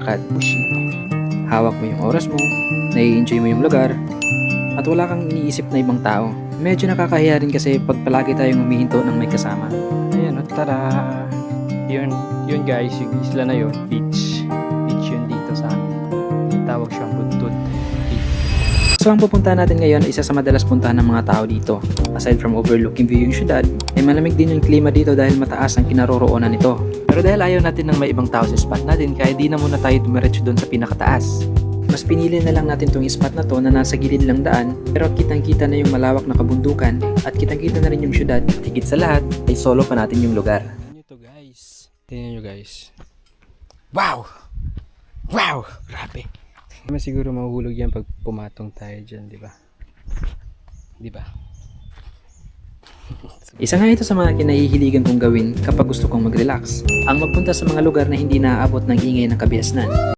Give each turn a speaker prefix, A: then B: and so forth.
A: Kad Bushido. Hawak mo yung oras mo, nai-enjoy mo yung lugar, at wala kang iniisip na ibang tao. Medyo nakakahiya rin kasi pag palagi tayong humihinto ng may kasama.
B: Ayan, o, tara. Yun guys, yung isla na yun, beach. Beach yun dito sa amin. Tawag siyang Buntut.
A: So ang pupuntahan natin ngayon, isa sa madalas puntahan ng mga tao dito. Aside from overlooking view yung syudad, ay malamig din yung klima dito dahil mataas ang kinaroroonan nito. Pero dahil ayaw natin ng may ibang tao sa spot natin, kaya di na muna tayo dumiretso doon sa pinakataas. Mas pinili na lang natin tong spot na to na nasa gilid lang daan, pero kitang-kita na yung malawak na kabundukan at kitang-kita na rin yung syudad. At higit sa lahat, ay solo pa natin yung lugar.
B: Tingnan nyo to guys. Tingnan nyo guys. Wow! Wow! Grabe. Naman siguro mahuhulog yan pag pumatong tayo dyan, di ba? Di ba?
A: Isa nga ito sa mga kinahihiligan kong gawin kapag gusto kong mag-relax, ang magpunta sa mga lugar na hindi naaabot ng ingay ng kabiasnan.